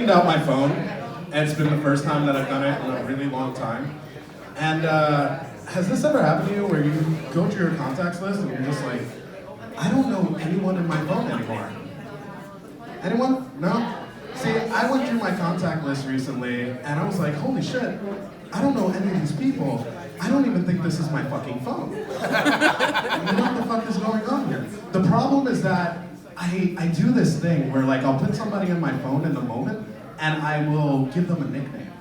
cleaned out my phone, and it's been the first time that I've done it in a really long time. And has this ever happened to you where you go to your contacts list and you're just like, I don't know anyone in my phone anymore? Anyone? No? See, I went through my contact list recently and I was like, holy shit, I don't know any of these people. I don't even think this is my fucking phone. What the fuck is going on here? The problem is that I do this thing where like I'll put somebody in my phone in the moment and I will give them a nickname.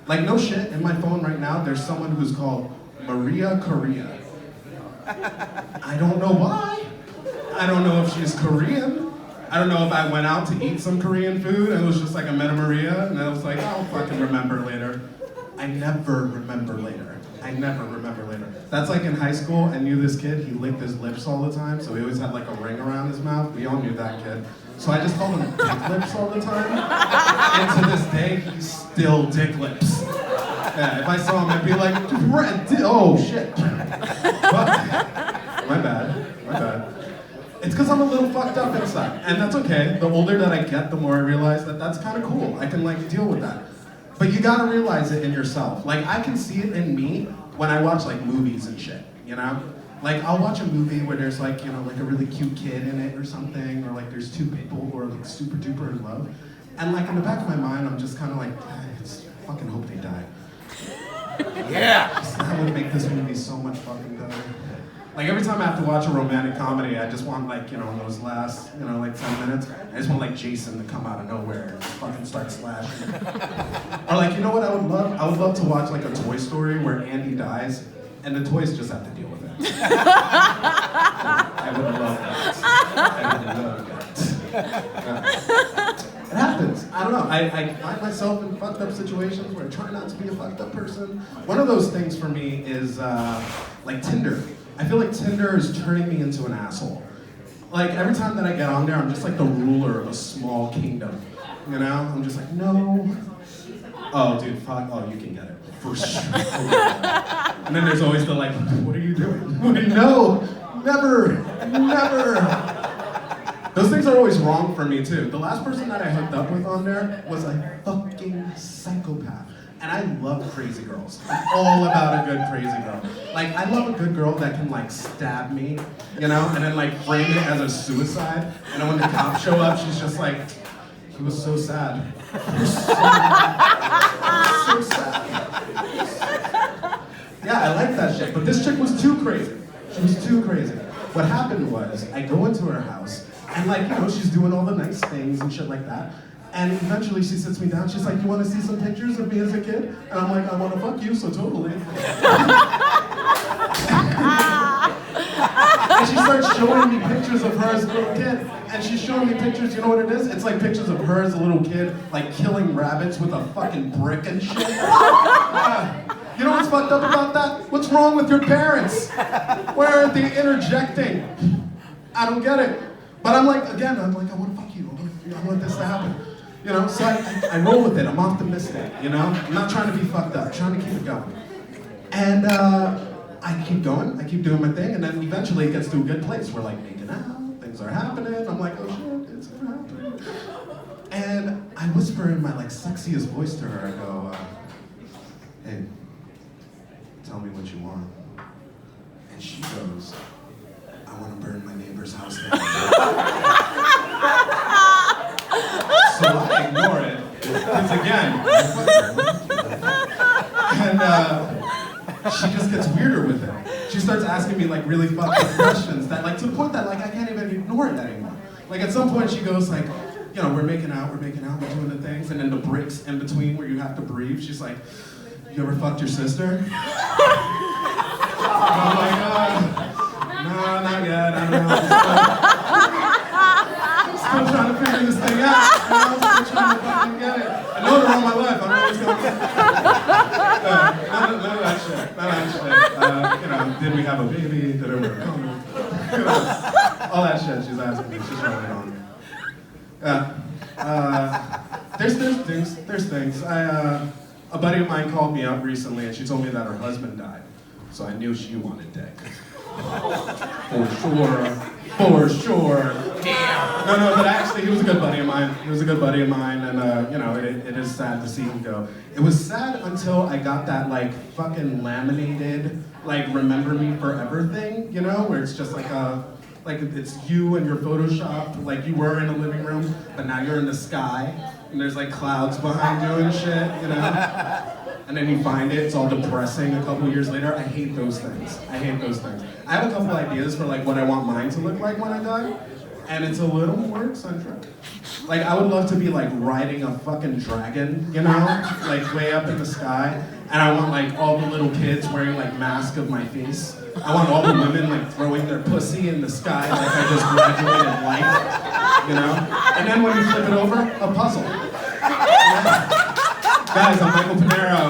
Like no shit, in my phone right now there's someone who's called Maria Korea. I don't know why. I don't know if she's Korean. I don't know if I went out to eat some Korean food and it was just like I met a Maria and I was like, I'll fucking remember later. I never remember later. I never remember later. That's like in high school, I knew this kid, he licked his lips all the time, so he always had like a ring around his mouth. We all knew that kid. So I just called him Dick Lips all the time. And to this day, he's still Dick Lips. Yeah, if I saw him, I'd be like, oh shit. But, my bad. It's because I'm a little fucked up inside, and that's okay. The older that I get, the more I realize that that's kind of cool. I can like deal with that. But you gotta realize it in yourself. Like I can see it in me when I watch like movies and shit, you know? Like I'll watch a movie where there's like, you know, like a really cute kid in it or something, or like there's two people who are like super duper in love. And like in the back of my mind, I'm just kind of like, I fucking hope they die. Yeah! That would make this movie so much fucking better. Like every time I have to watch a romantic comedy, I just want like, you know, in those last, you know, like 10 minutes, I just want like Jason to come out of nowhere and just fucking start slashing. Or like, you know what I would love? I would love to watch like a Toy Story where Andy dies and the toys just have to deal with it. I would love that. It happens. I don't know. I find myself in fucked up situations where I try not to be a fucked up person. One of those things for me is like Tinder. I feel like Tinder is turning me into an asshole. Like every time that I get on there, I'm just like the ruler of a small kingdom. You know? I'm just like, no. Oh, dude, fuck. Oh, you can get it. For sure. And then there's always the like, what are you doing? No, never. Those things are always wrong for me too. The last person that I hooked up with on there was a fucking psychopath. And I love crazy girls. I'm all about a good crazy girl. Like, I love a good girl that can, like, stab me, you know, and then, like, frame it as a suicide. And then when the cops show up, she's just like, he was so sad. He was so sad. Yeah, I like that shit. But this chick was too crazy. She was too crazy. What happened was, I go into her house, and, like, you know, she's doing all the nice things and shit like that. And eventually she sits me down, she's like, you want to see some pictures of me as a kid? And I'm like, I want to fuck you, so totally. And she starts showing me pictures of her as a little kid. And she's showing me pictures, you know what it is? It's like pictures of her as a little kid, like killing rabbits with a fucking brick and shit. You know what's fucked up about that? What's wrong with your parents? Why aren't they interjecting? I don't get it. But I'm like, again, I want to fuck you. I want this to happen. You know, so I roll with it. I'm optimistic, you know? I'm not trying to be fucked up. I'm trying to keep it going. And I keep going. I keep doing my thing. And then eventually it gets to a good place. We're like making out. Things are happening. I'm like, oh shit, it's gonna happen. And I whisper in my like sexiest voice to her. I go, hey, tell me what you want. And she goes, I want to burn my neighbor's house down. So I ignore it, because again, and she just gets weirder with it. She starts asking me like really fucked up questions that like to the point that like I can't even ignore it anymore. Like at some point she goes like, you know, we're making out, we're doing the things, and then the breaks in between where you have to breathe, she's like, you ever fucked your sister? Oh my god. No, not yet, I don't know. Still trying to figure this thing out. I'm still trying to fucking get it. I know they're all my life. I'm always going to get it. None of that shit. You know, did we have a baby? Did it work? You know, all that shit she's asking me. She's trying it on me. There's things. A buddy of mine called me up recently and she told me that her husband died. So I knew she wanted dick. For sure. For sure. Damn. No, but actually, he was a good buddy of mine. He was a good buddy of mine, and you know, it is sad to see him go. It was sad until I got that like fucking laminated, like remember me forever thing, you know, where it's just like it's you and your photoshopped, like you were in a living room, but now you're in the sky, and there's like clouds behind you and shit, you know. And then you find it, it's all depressing a couple years later. I hate those things. I hate those things. I have a couple ideas for like what I want mine to look like when I die, and it's a little more eccentric. Like I would love to be like riding a fucking dragon, you know, like way up in the sky, and I want like all the little kids wearing like masks of my face. I want all the women like throwing their pussy in the sky like I just graduated life, you know. And then when you flip it over, a puzzle. Yeah. Guys, I'm Michael Pinero.